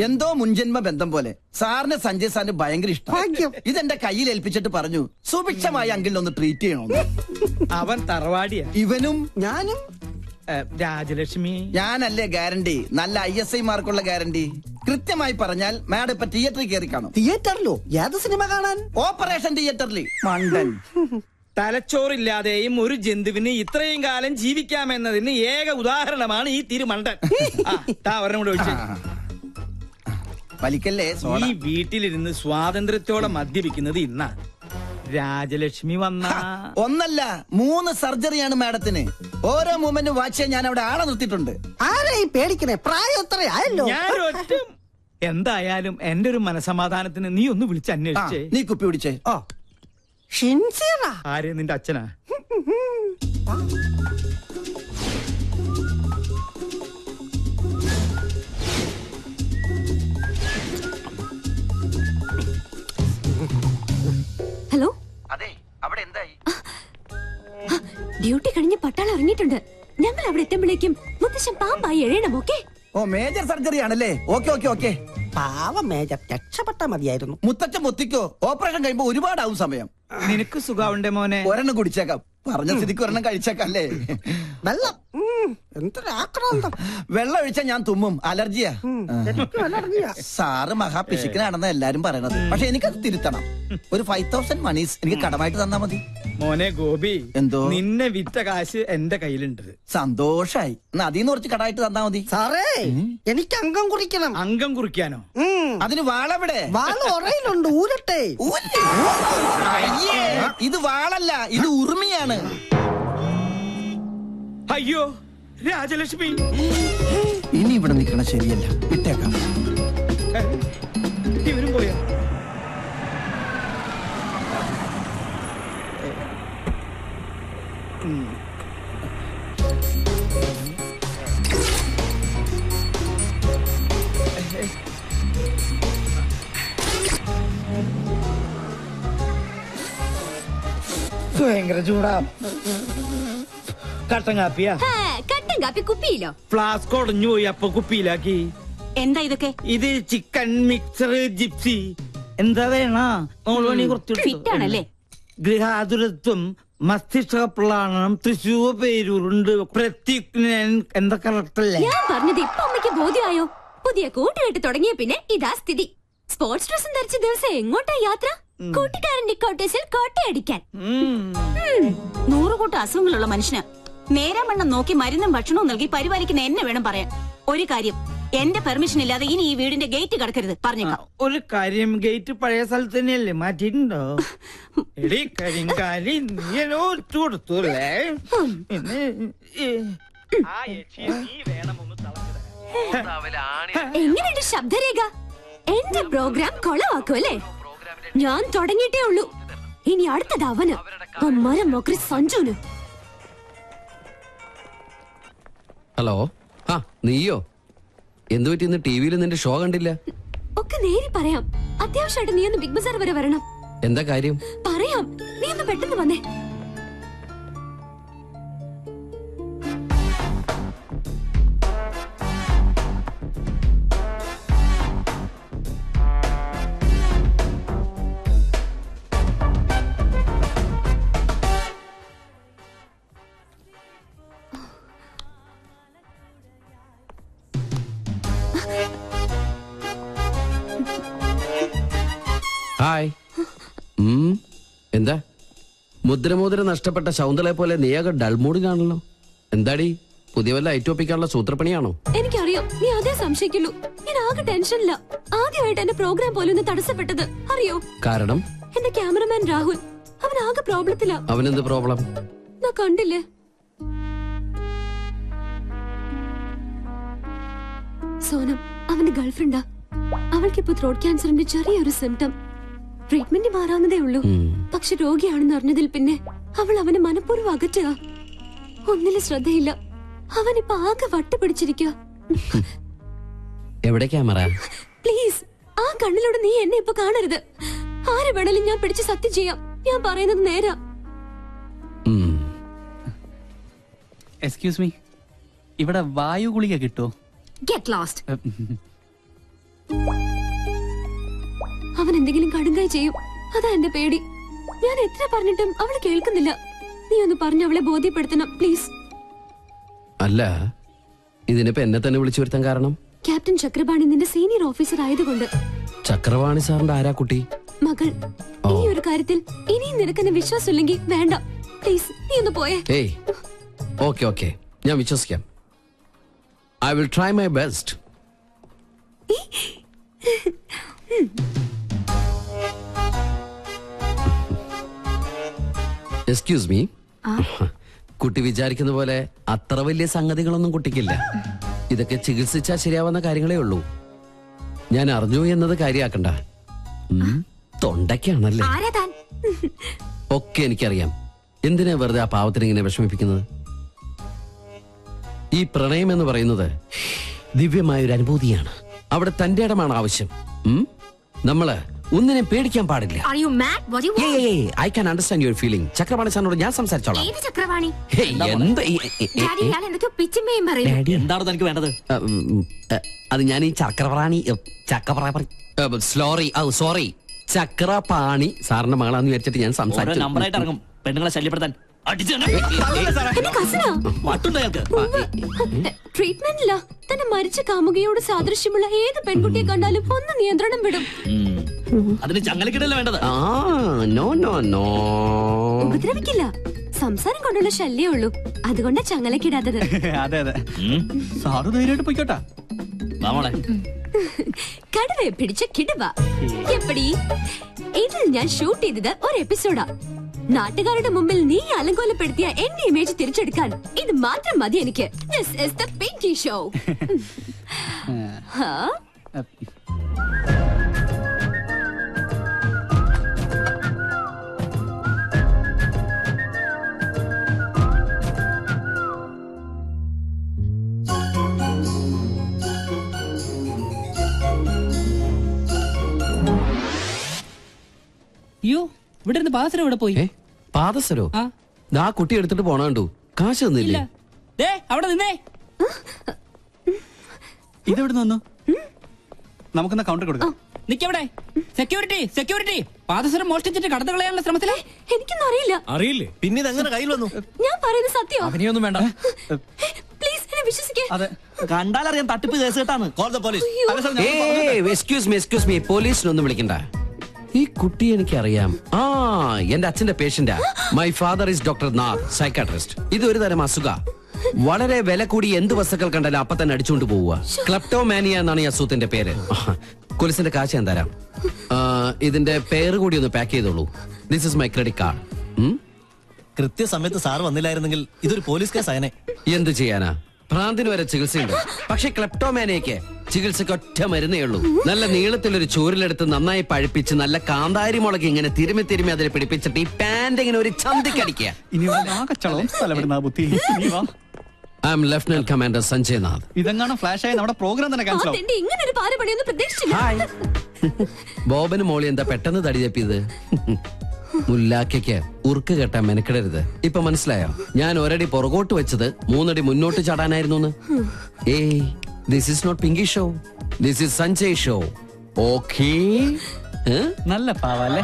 എന്തോ മുൻജന്മ ബന്ധം പോലെ സാറിന് സഞ്ജയ് സാറിന് ഭയങ്കര ഇഷ്ടം. ഇതെന്റെ കയ്യിൽ ഏൽപ്പിച്ചിട്ട് പറഞ്ഞു സുഭിക്ഷമായി അങ്കിളിനൊന്ന് ട്രീറ്റ് ചെയ്യണമെന്ന്. അവൻ തറവാടിയാ. ഇവനും ഞാനും രാജലക്ഷ്മി ഞാനല്ലേ ഗ്യാരണ്ടി, നല്ല ISI മാർക്കുള്ള ഗ്യാരണ്ടി. കൃത്യമായി പറഞ്ഞാൽ മാഡം ഇപ്പൊ തിയേറ്ററിൽ കയറി കാണും. തിയേറ്ററിലോ? ഏത് സിനിമ കാണാൻ? ഓപ്പറേഷൻ തിയേറ്ററിൽ. മണ്ടൻ. തലച്ചോറില്ലാതെയും ഒരു ജന്തുവിന് ഇത്രയും കാലം ജീവിക്കാമെന്നതിന് ഏക ഉദാഹരണമാണ് ഈ തിരുമണ്ടൻ. ഒരെണ്ണം കൂടെ ഒഴിച്ചു. വലിക്കല്ലേ. ഈ വീട്ടിലിരുന്ന് സ്വാതന്ത്ര്യത്തോടെ മദ്യപിക്കുന്നത് ഇന്നാ. രാജലക്ഷ്മി വന്ന ഒന്നല്ല 3 സർജറിയാണ് മാഡത്തിന്. ഓരോ മൂമെന്റും വാച്ച് ചെയ്യാൻ ഞാൻ അവിടെ ആളെ നിർത്തിയിട്ടുണ്ട്. ആരെയും പേടിക്കണേ, പ്രായം എത്രയായല്ലോ. ഞാനൊറ്റ എന്തായാലും എന്റെ ഒരു മനസമാധാനത്തിന് നീ ഒന്ന് വിളിച്ച് അന്വേഷിച്ചേ. നീ കുപ്പി പിടിച്ചേ. ആരെ? നിന്റെ അച്ഛനാ? ഹലോ. അതെ, അവിടെ എന്തായി? ഡ്യൂട്ടി കഴിഞ്ഞ് പട്ടാളം ഇറങ്ങിയിട്ടുണ്ട്. ഞങ്ങൾ അവിടെ എത്തുമ്പോഴേക്കും മുത്തശ്ശൻ പാമ്പായി എഴയണം. ഓക്കെ? ഓ, മേജർ സർജറി ആണല്ലേ. Okay okay okay. പാവം മേജർ, രക്ഷപ്പെട്ടാ മതിയായിരുന്നു. മുത്തച്ഛൻ മുത്തിക്കോ. ഓപ്പറേഷൻ കഴിയുമ്പോ ഒരുപാടാവും സമയം. നിനക്ക് സുഖാവുണ്ടേ മോനെ? ഒരെണ്ണം കുടിച്ചേക്കാം. പറഞ്ഞ സ്ഥിതിക്ക് ഒരെണ്ണം കഴിച്ചേക്കല്ലേ. വെള്ളം എന്തൊരാക്രാന്തം. വെള്ളം ഒഴിച്ചാൽ ഞാൻ തുമ്മും. അലർജിയാ. സാറ് മഹാപിശുക്കനാണെന്ന് എല്ലാരും പറയണത്. പക്ഷെ എനിക്കത് തിരുത്തണം. ഒരു 5000 മണീസ് എനിക്ക് കടമായിട്ട് തന്നാ മതി. മോനെ ഗോപി, എന്തോ? നിന്നെ വിറ്റ കാശ് എന്റെ കയ്യിലുണ്ട്. സന്തോഷായി. എന്നാ അതീന്ന് കുറച്ച് കടമായിട്ട് തന്നാ മതി. സാറേ, എനിക്ക് അംഗം കുറിക്കണം. അംഗം കുറിക്കാനോ? അതിന് വാളെവിടെ? വാള് ഉറയിലുണ്ട്, ഊരട്ടെ. അയ്യേ, ഇത് വാളല്ല, ഇത് ഉറുമിയാണ്. അയ്യോ രാജലക്ഷ്മി, ഇനി ഇവിടെ നിൽക്കണ ശരിയല്ല. വിട്ടേക്കാം. ഇവരും പോയാ? ഭയങ്കര ചൂടാ. കട്ടൻ കാപ്പിയാ? കട്ടൻ കാപ്പി കുപ്പിയിലോ? ഫ്ലാസ്ക് ഉടഞ്ഞു പോയി, അപ്പൊ കുപ്പിയിലാക്കി. എന്താ ഇതൊക്കെ? ഇത് ചിക്കൻ മിക്സർ ജിപ്സി. എന്താ വേണ? ഫിറ്റാണല്ലേ? ഗൃഹാതുരത്വം, മസ്തിഷ്കപ്രളാണം, തൃശൂർ പേരൂരുണ്ട്, പ്രത്യുഗ്നൻ. എന്താ കറക്റ്റല്ലേ? ഞാൻ പറഞ്ഞത് ഇപ്പൊ അമ്മയ്ക്ക് ബോധ്യമായോ? പുതിയ കൂട്ടുകെട്ട് തുടങ്ങിയ പിന്നെ ഇതാ സ്ഥിതി. സ്പോർട്സ് ഡ്രസ്സും ധരിച്ച ദിവസം എങ്ങോട്ടാ യാത്ര? കൂട്ടുകാരന്റെ കോട്ടേഴ്സിൽ കോട്ടയടിക്കാൻ. 100 കൂട്ടം അസുഖങ്ങളുള്ള മനുഷ്യന് നേരം വണ്ണം നോക്കി മരുന്നും ഭക്ഷണവും നൽകി പരിപാലിക്കുന്ന എന്നെ വേണം പറയാൻ. ഒരു കാര്യം, എന്റെ പെർമിഷൻ ഇല്ലാതെ ഇനി ഈ വീടിന്റെ ഗേറ്റ് കടക്കരുത്, പറഞ്ഞേക്കാം. ഒരു കാര്യം, ഗേറ്റ് പഴയ സ്ഥലത്ത് തന്നെയല്ലേ, മാറ്റിയിട്ടുണ്ടോ? എടി കരിങ്കാലി, നീയല്ലോ കൊടുത്തൂല്ലേ? എങ്ങനെയുണ്ട് ശബ്ദരേഖ? എന്റെ പ്രോഗ്രാം കൊളവാക്കുമല്ലേ? ഞാൻ തുടങ്ങിയിട്ടേ ഉള്ളൂ. ഇനി അടുത്തത് അവന്, മരം മോക്രി സഞ്ജുന്. ഹലോ. ആ, നീയോ? എന്തു പറ്റി? ഇന്ന് ടിവിയിൽ നിന്റെ ഷോ കണ്ടില്ല? ഒക്കെ നേരി പറയാം. അത്യാവശ്യമായിട്ട് നീ ഒന്ന് ബിഗ് ബസാർ വരെ വരണം. എന്താ കാര്യം? പറയാം, നീ ഒന്ന് പെട്ടെന്ന് വന്നേ. ഹായ്. എന്താ മുദ്രമോതിരം നഷ്ടപ്പെട്ട ശൗന്തളെ പോലെ നീയാകെ ഡൾമൂഡിലാണല്ലോ. എന്താടി, പുതിയ വല്ല ഐറ്റോപ്പിക്കാനുള്ള സൂത്രപ്പണിയാണോ? എനിക്കറിയാം, നീ അതേ സംശയിക്കുള്ളൂ. ഞാൻ ആകെ ടെൻഷനില്ല. ആദ്യമായിട്ട് എന്റെ പ്രോഗ്രാം പോലും ഒന്ന് തടസ്സപ്പെട്ടത് അറിയോ? കാരണം? എന്റെ ക്യാമറമാൻ രാഹുൽ, അവൻ ആകെ പ്രോബ്ലത്തിലാ. അവനെന്ത് പ്രോബ്ലം? ഞാൻ കണ്ടില്ലേ? സോനം അവന്റെ ഗേൾഫ്രണ്ടാ. അവൾക്കിപ്പോ ത്രോട്ട് ക്യാൻസറിന്റെ ചെറിയൊരു സിംറ്റം. ട്രീറ്റ്മെന്റ് മാറാവുന്നതേ ഉള്ളൂ. പക്ഷെ രോഗിയാണെന്ന് അറിഞ്ഞതിൽ പിന്നെ അവൾ അവനെ മനഃപൂർവ്വം അകറ്റുക. ഒന്നിലും ശ്രദ്ധയില്ല. അവനിപ്പോ ആകെ വട്ടുപിടിച്ചിരിക്കുക. എവിടെ ക്യാമറ? പ്ലീസ്, ആ കണ്ണിലൂടെ നീ എന്നെ ഇപ്പൊ കാണരുത്. ആരെ വേണേലും ഞാൻ പിടിച്ച് സത്യം ചെയ്യാം. ഞാൻ പറയുന്നത് നേരാ. എക്സ്ക്യൂസ് മീ, ഇവിടെ വായു ഗുളിക കിട്ടോ? Get lost. എന്തെങ്കിലും കടുങ്കായി ചെയ്യും. അതാ എന്റെ പേടി. ഞാൻ എത്ര പറഞ്ഞിട്ടും അവള് കേൾക്കുന്നില്ല. നീ ഒന്ന് പറഞ്ഞ് അവളെ ബോധ്യപ്പെടുത്തണം പ്ലീസ്. അല്ല, ഇതിനിപ്പോ എന്നെ തന്നെ വിളിച്ചു വരുത്താൻ കാരണം? ക്യാപ്റ്റൻ ചക്രപാണി നിന്റെ സീനിയർ ഓഫീസർ ആയതുകൊണ്ട്. ചക്രപാണി സാറിന്റെ ആരാ കുട്ടി? മകൾ. ഈ ഒരു കാര്യത്തിൽ ഇനിയും നിനക്കെന്നെ വിശ്വാസമില്ലെങ്കിൽ വേണ്ട പ്ലീസ്, നീ ഒന്ന് പോയേ. ഏയ്, ഓക്കെ ഓക്കെ, ഞാൻ വിശ്വസിക്കാം. I will try my best. Excuse me. കുട്ടി വിചാരിക്കുന്ന പോലെ അത്ര വലിയ സംഗതികളൊന്നും കുട്ടിക്കില്ല. ഇതൊക്കെ ചികിത്സിച്ചാൽ ശരിയാവുന്ന കാര്യങ്ങളേ ഉള്ളൂ. ഞാൻ അറിഞ്ഞു എന്നത് കാര്യാക്കണ്ട. തൊണ്ടയ്ക്കാണല്ലേ? ഒക്കെ എനിക്കറിയാം. എന്തിനാ വെറുതെ ആ പാവത്തിന് ഇങ്ങനെ വിഷമിപ്പിക്കുന്നത്? ഈ പ്രണയം എന്ന് പറയുന്നത് ദിവ്യമായൊരു അനുഭൂതിയാണ്. അവിടെ തന്റെ ഇടമാണ് ആവശ്യം. നമ്മള് ഒന്നിനെ പേടിക്കാൻ പാടില്ല. I can understand your feeling. Chakrapani സാറിനോട് ഞാൻ സംസാരിച്ചോളാം. എന്താണ് തനിക്ക് വേണ്ടത്? അത് ഞാൻ ഈ ചക്രപാണി സോറി ചക്രപാണി സാറിന്റെ മകളാന്ന് വിചാരിച്ചിട്ട് ഞാൻ സംസാരിച്ചു. നമ്പറായിട്ട് ഇറങ്ങും പെണ്ണുങ്ങളെ ശല്യപ്പെടുത്താൻ. ട്രീറ്റ്മെന്റില്ല. തന്നെ മരിച്ച കാമുകയോട് സാദൃശ്യമുള്ള ഏത് പെൺകുട്ടിയെ കണ്ടാലും ഒന്ന് നിയന്ത്രണം വിടും. അതിന് ചങ്ങലക്കിടല്ല വേണ്ടത്. ഉപദ്രവിക്കില്ല. സംസാരം കൊണ്ടുള്ള ശല്യേ ഉള്ളൂ. അതുകൊണ്ടാ ചങ്ങലക്കിടാത്തത്. അതെ അതെ, സാറ് ധൈര്യമായിട്ട് പോയിക്കോട്ടാ. കടുവയെ പിടിച്ച കിടുവ. എപ്പടി ഇതിൽ ഞാൻ ഷൂട്ട് ചെയ്തത് ഒരു എപ്പിസോഡാ. നാട്ടുകാരുടെ മുമ്പിൽ നീ അലങ്കോലപ്പെടുത്തിയ എന്റെ ഇമേജ് തിരിച്ചെടുക്കാൻ ഇത് മാത്രം മതി എനിക്ക്. This is the Pinky show. അയ്യോ, ഇവിടെ ഇരുന്ന് പാദസരം ഇവിടെ പോയി. പാദസരോ? ആ കുട്ടി എടുത്തിട്ട് പോണ കണ്ടു. കാശ് തന്നില്ലേ? അവിടെ നിന്നേ. ഇതെവിടെ നിന്നു? നമുക്കെന്നാ കൗണ്ടർ കൊടുക്കാം. നിക്കവിടെ. Security security. പാദസരം മോഷ്ടിച്ചിട്ട് കടന്നു കളയാനുള്ള ശ്രമത്തിലെ. എനിക്കൊന്നും അറിയില്ല. അറിയില്ലേ? പിന്നെ ഇതെങ്ങനെ കയ്യിൽ വന്നു? ഞാൻ പറയുന്നത് സത്യം. അവനെയൊന്നും വേണ്ട. പ്ലീസ് എന്നെ വിശ്വസിക്കേ. അതെ, കണ്ടാലറിയാൻ തട്ടിപ്പ് കേസ് കേട്ടാണ്. Call the police. Excuse me, പോലീസിനൊന്നും വിളിക്കണ്ട. ഈ കുട്ടി എനിക്കറിയാം. എന്റെ അച്ഛന്റെ പേഷ്യന്റാ. My father is doctor Nath, psychiatrist. ഇതൊരു തരം അസുഖ. വളരെ വില കൂടി എന്ത് വസ്തുക്കൾ കണ്ടാലും അപ്പൊ തന്നെ അടിച്ചുകൊണ്ട് പോവുക. ക്ലെപ്റ്റോമാനിയ എന്നാണ് ഈ അസുഖത്തിന്റെ പേര്. പോലീസിന്റെ കാശ് ഞാൻ തരാം. ഇതിന്റെ പേര് കൂടി ഒന്ന് പാക്ക് ചെയ്തോളൂ. This is my credit card. കൃത്യസമയത്ത് സാർ വന്നില്ലായിരുന്നെങ്കിൽ ഇതൊരു പോലീസ് കേസ് ആയനെ. എന്ത് ചെയ്യാനാ? ഭ്രാന്തിന് വരെ ചികിത്സയുണ്ട്. പക്ഷെ ക്ലെപ്റ്റോമാനിയക്ക് ചികിത്സക്ക് ഒറ്റ മരുന്നേ ഉള്ളൂ. നല്ല നീളത്തിലൊരു ചോരിലെടുത്ത് നന്നായി പഴുപ്പിച്ച് നല്ല കാന്താരി മുളക് ഇങ്ങനെ തിരുമ്മി തിരുമ്മി അതിൽ പിടിപ്പിച്ചിട്ട് ഈ പാന്റ് ഇങ്ങനെ ഒരു ചന്തിക്കടിക്കുക. I am lieutenant commander Sanjay Nath. ഇതെങ്ങാണ് ഫ്ലാഷ് ആയി നമ്മുടെ പ്രോഗ്രാം തന്നെ ക്യാൻസൽ ആവും. ഇങ്ങനെ ഒരു പാരപണിയൊന്നും പ്രതീക്ഷിച്ചില്ല. ബോബന് മോളി എന്താ പെട്ടെന്ന് തടി തപ്പിയത്? മുല്ലാക്കയ്ക്ക് ഉറുക്ക് കെട്ടാൻ മെനക്കിടരുത്. ഇപ്പൊ മനസ്സിലായോ? ഞാൻ ഒരടി പുറകോട്ട് വെച്ചത് 3 അടി മുന്നോട്ട് ചാടാനായിരുന്നു. Hey, this is not Pinky show, this is Sanjay show. Okay? നല്ല പാവല്ലേ?